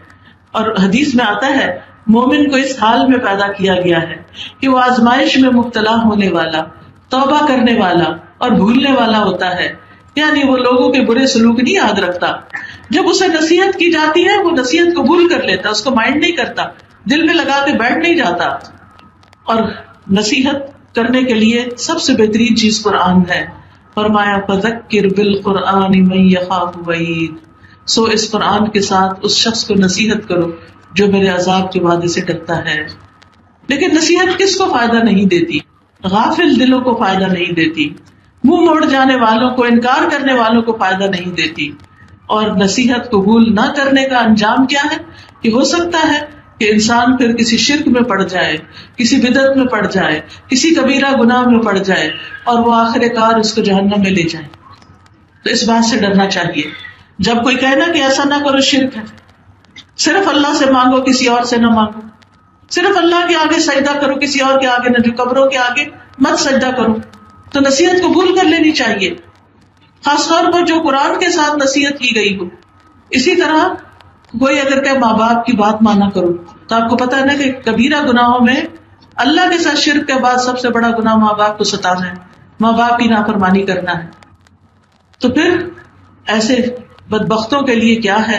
اور حدیث میں آتا ہے مومن کو اس حال میں پیدا کیا گیا ہے کہ وہ آزمائش میں مبتلا ہونے والا، توبہ کرنے والا اور بھولنے والا ہوتا ہے. یعنی وہ لوگوں کے برے سلوک نہیں یاد رکھتا. جب اسے نصیحت کی جاتی ہے وہ نصیحت قبول کر لیتا، اس کو مائنڈ نہیں کرتا، دل میں لگا کے بیٹھ نہیں جاتا. اور نصیحت کرنے کے لیے سب سے بہترین چیز قرآن ہے. فرمایا فذکر بالقرآن من یخاف وعید. سو اس قرآن کے ساتھ اس شخص کو نصیحت کرو جو میرے عذاب کے وعدے سے ڈرتا ہے. لیکن نصیحت کس کو فائدہ نہیں دیتی؟ غافل دلوں کو فائدہ نہیں دیتی، منہ موڑ جانے والوں کو، انکار کرنے والوں کو فائدہ نہیں دیتی. اور نصیحت قبول نہ کرنے کا انجام کیا ہے کہ ہو سکتا ہے کہ انسان پھر کسی شرک میں پڑ جائے، کسی بدعت میں پڑ جائے، کسی کبیرہ گناہ میں پڑ جائے اور وہ آخر کار اس کو جہنم میں لے جائے. تو اس بات سے ڈرنا چاہیے. جب کوئی کہنا کہ ایسا نہ کرو شرک ہے، صرف اللہ سے مانگو کسی اور سے نہ مانگو، صرف اللہ کے آگے سجدہ کرو کسی اور کے آگے نہ، جو قبروں کے آگے مت سجدہ کرو، تو نصیحت قبول کر لینی چاہیے، خاص طور پر جو قرآن کے ساتھ نصیحت کی گئی ہو. اسی طرح کوئی اگر کہ ماں باپ کی بات مانا کرو، تو آپ کو پتا ہے نا کہ کبیرہ گناہوں میں اللہ کے ساتھ شرک کے بعد سب سے بڑا گناہ ماں باپ کو ستانا ہے، ماں باپ کی نافرمانی کرنا ہے. تو پھر ایسے بدبختوں کے لیے کیا ہے،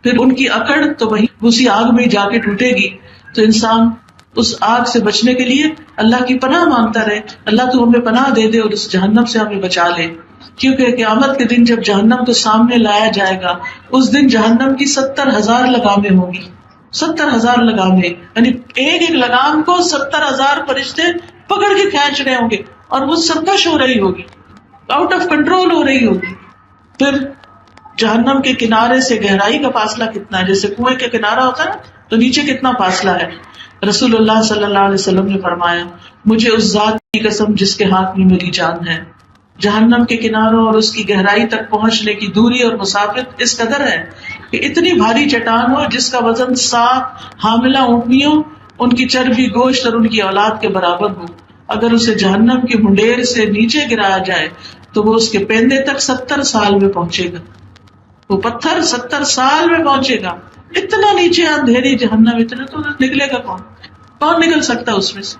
پھر ان کی اکڑ تو وہی اسی آگ میں جا کے ٹوٹے گی. تو انسان اس آگ سے بچنے کے لیے اللہ کی پناہ مانگتا رہے، اللہ تو ہمیں پناہ دے دے اور اس جہنم سے ہمیں بچا لے. کیونکہ قیامت کے دن جب جہنم کو سامنے لایا جائے گا، اس دن جہنم کی 70,000 لگامیں ہوں گی. 70,000 لگامیں، یعنی ایک ایک لگام کو 70,000 فرشتے پکڑ کے کھینچ رہے ہوں گے اور وہ سرکش ہو رہی ہوگی، آؤٹ آف کنٹرول ہو رہی ہوگی. پھر جہنم کے کنارے سے گہرائی کا فاصلہ کتنا ہے؟ جیسے کنویں کا کنارہ ہوتا ہے تو نیچے کتنا فاصلہ ہے. رسول اللہ صلی اللہ علیہ وسلم نے فرمایا مجھے اس ذات کی قسم جس کے ہاتھ میں میری جان ہے، جہنم کے کناروں اور اس کی گہرائی تک پہنچنے کی دوری اور مسافت اس قدر ہے کہ اتنی بھاری چٹان ہو جس کا وزن 7 حاملہ اونٹنیوں، ان کی چربی، گوشت اور ان کی اولاد کے برابر ہو. اگر اسے جہنم کی منڈیر سے نیچے گرایا جائے تو وہ اس کے پیندے تک 70 سال میں پہنچے گا. وہ پتھر 70 سال میں پہنچے گا. اتنا نیچے اندھیری جہنم، اتنا تو نکلے گا کون نکل سکتا اس میں سے؟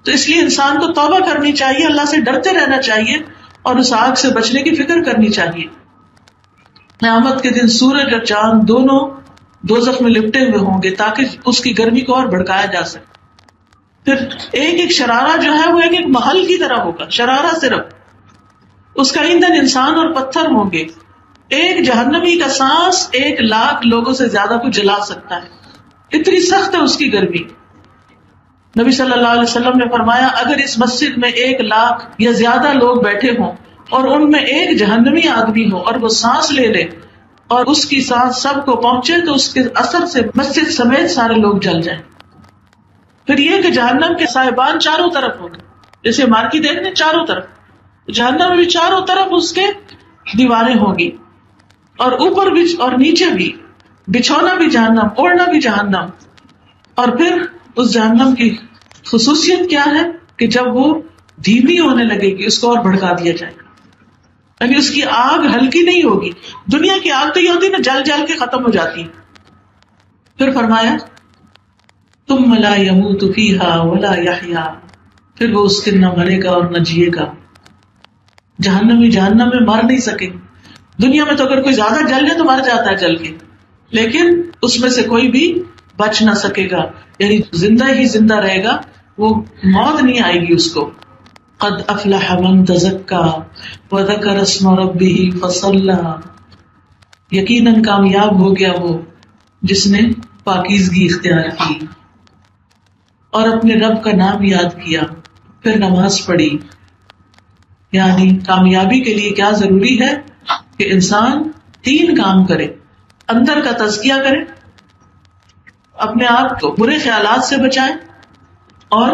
تو اس لیے انسان کو توبہ کرنی چاہیے، اللہ سے ڈرتے رہنا چاہیے اور اس آگ سے بچنے کی فکر کرنی چاہیے. قیامت کے دن سورج اور چاند دونوں دوزخ میں لپٹے ہوئے ہوں گے تاکہ اس کی گرمی کو اور بھڑکایا جا سکے. پھر ایک ایک شرارہ جو ہے وہ ایک ایک محل کی طرح ہوگا، شرارہ صرف اس کا ایندھن انسان اور پتھر ہوں گے. ایک جہنمی کا سانس 1,00,000 لوگوں سے زیادہ کو جلا سکتا ہے، اتنی سخت ہے اس کی گرمی. نبی صلی اللہ علیہ وسلم نے فرمایا اگر اس مسجد میں 1,00,000 یا زیادہ لوگ بیٹھے ہوں اور ان میں ایک جہنمی آدمی ہو اور وہ سانس لے لے اور اس کی سانس سب کو پہنچے تو اس کے اثر سے مسجد سمیت سارے لوگ جل جائیں. پھر یہ کہ جہنم کے صاحبان چاروں طرف ہوں گے، جیسے مارکی دیکھنے چاروں طرف، جہنم میں بھی چاروں طرف اس کے دیواریں ہوں گی اور اوپر بھی اور نیچے بھی، بچھونا بھی جہنم، اوڑھنا بھی جہنم. اور پھر اس جہنم کی خصوصیت کیا ہے کہ جب وہ دھیمی ہونے لگے گی اس کو اور بھڑکا دیا جائے گا، یعنی اس کی آگ ہلکی نہیں ہوگی. دنیا کی آگ تو یہ ہوتی نا جل جل کے ختم ہو جاتی. پھر فرمایا ثم لا يموت فيها ولا يحيا، پھر وہ اس دن نہ مرے گا اور نہ جیے گا. جہنم میں مر نہیں سکے. دنیا میں تو اگر کوئی زیادہ جل جائے تو مر جاتا ہے جل کے، لیکن اس میں سے کوئی بھی بچ نہ سکے گا، یعنی زندہ ہی زندہ رہے گا، وہ موت نہیں آئے گی اس کو. قد افلح من تزکا وذکر اسم ربہ فصلی، یقیناً کامیاب ہو گیا وہ جس نے پاکیزگی اختیار کی اور اپنے رب کا نام یاد کیا پھر نماز پڑھی. یعنی کامیابی کے لیے کیا ضروری ہے کہ انسان 3 کام کرے. اندر کا تزکیہ کرے، اپنے آپ کو برے خیالات سے بچائے اور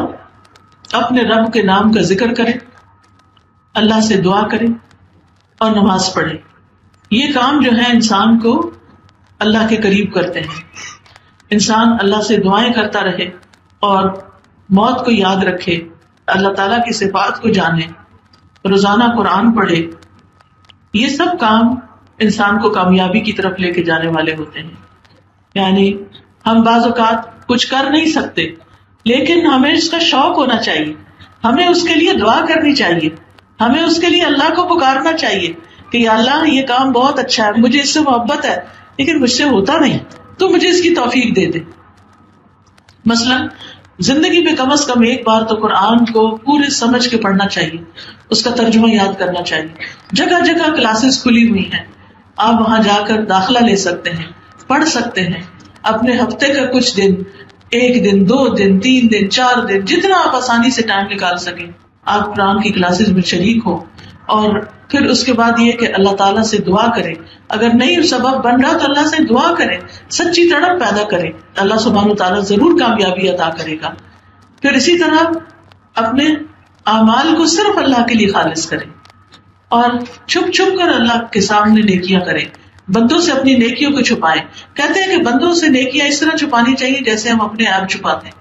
اپنے رب کے نام کا ذکر کریں، اللہ سے دعا کریں اور نماز پڑھیں. یہ کام جو ہے انسان کو اللہ کے قریب کرتے ہیں. انسان اللہ سے دعائیں کرتا رہے اور موت کو یاد رکھے، اللہ تعالیٰ کی صفات کو جانے، روزانہ قرآن پڑھے. یہ سب کام انسان کو کامیابی کی طرف لے کے جانے والے ہوتے ہیں. یعنی ہم بعض اوقات کچھ کر نہیں سکتے، لیکن ہمیں اس کا شوق ہونا چاہیے، ہمیں اس کے لیے دعا کرنی چاہیے، ہمیں اس کے لیے اللہ کو پکارنا چاہیے کہ یا اللہ یہ کام بہت اچھا ہے، مجھے اس سے محبت ہے لیکن مجھ سے ہوتا نہیں، تو مجھے اس کی توفیق دے دے. مثلا زندگی میں کم از کم ایک بار تو قرآن کو پورے سمجھ کے پڑھنا چاہیے، اس کا ترجمہ یاد کرنا چاہیے. جگہ جگہ کلاسز کھلی ہوئی ہیں، آپ وہاں جا کر داخلہ لے سکتے ہیں، پڑھ سکتے ہیں. اپنے ہفتے کا کچھ دن، 1 دن 2 دن 3 دن 4 دن، جتنا آپ آسانی سے ٹائم نکال سکیں آپ قرآن کی کلاسز میں شریک ہو. اور پھر اس کے بعد یہ کہ اللہ تعالیٰ سے دعا کریں. اگر نہیں سبب بن رہا تو اللہ سے دعا کریں، سچی تڑپ پیدا کریں، اللہ سبحانہ و تعالیٰ ضرور کامیابی عطا کرے گا. پھر اسی طرح اپنے اعمال کو صرف اللہ کے لیے خالص کریں اور چھپ چھپ کر اللہ کے سامنے نیکیاں کریں. بندوں سے اپنی نیکیوں کو چھپائیں. کہتے ہیں کہ بندوں سے نیکیاں اس طرح چھپانی چاہیے جیسے ہم اپنے عیب چھپاتے ہیں.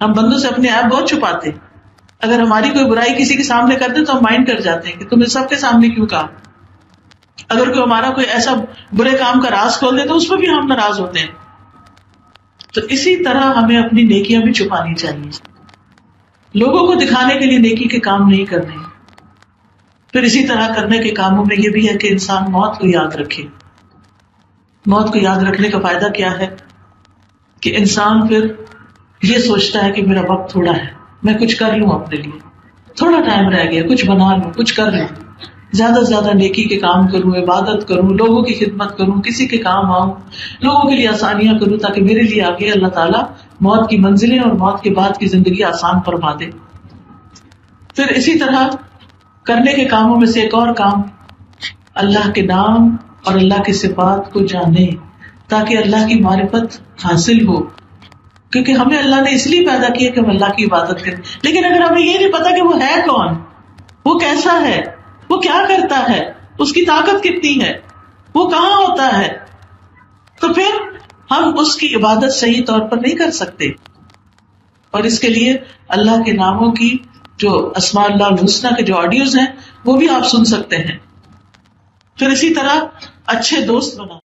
ہم بندوں سے اپنے عیب بہت چھپاتے ہیں. اگر ہماری کوئی برائی کسی کے سامنے کر دے تو ہم مائنڈ کر جاتے ہیں کہ تم نے سب کے سامنے کیوں کہا. اگر کوئی ہمارا کوئی ایسا برے کام کا راز کھول دے تو اس پر بھی ہم ناراض ہوتے ہیں. تو اسی طرح ہمیں اپنی نیکیاں بھی چھپانی چاہیے. لوگوں کو دکھانے کے لیے نیکی کے کام نہیں کرنے. پھر اسی طرح کرنے کے کاموں میں یہ بھی ہے کہ انسان موت کو یاد رکھے. موت کو یاد رکھنے کا فائدہ کیا ہے کہ انسان پھر یہ سوچتا ہے کہ میرا وقت تھوڑا ہے، میں کچھ کر لوں، اپنے لیے تھوڑا ٹائم رہ گیا، کچھ بنا لوں، کچھ کر لوں، زیادہ سے زیادہ نیکی کے کام کروں، عبادت کروں، لوگوں کی خدمت کروں، کسی کے کام آؤں، لوگوں کے لیے آسانیاں کروں تاکہ میرے لیے آگے اللہ تعالیٰ موت کی منزلیں اور موت کے بعد کی زندگی آسان فرما دے. پھر اسی طرح کرنے کے کاموں میں سے ایک اور کام اللہ کے نام اور اللہ کی صفات کو جانے تاکہ اللہ کی معرفت حاصل ہو. کیونکہ ہمیں اللہ نے اس لیے پیدا کیا کہ ہم اللہ کی عبادت کریں. لیکن اگر ہمیں یہ نہیں پتا کہ وہ ہے کون، وہ کیسا ہے، وہ کیا کرتا ہے، اس کی طاقت کتنی ہے، وہ کہاں ہوتا ہے، تو پھر ہم اس کی عبادت صحیح طور پر نہیں کر سکتے. اور اس کے لیے اللہ کے ناموں کی جو اسماء اللہ الحسنی کے جو آڈیوز ہیں وہ بھی آپ سن سکتے ہیں. پھر اسی طرح اچھے دوست بنا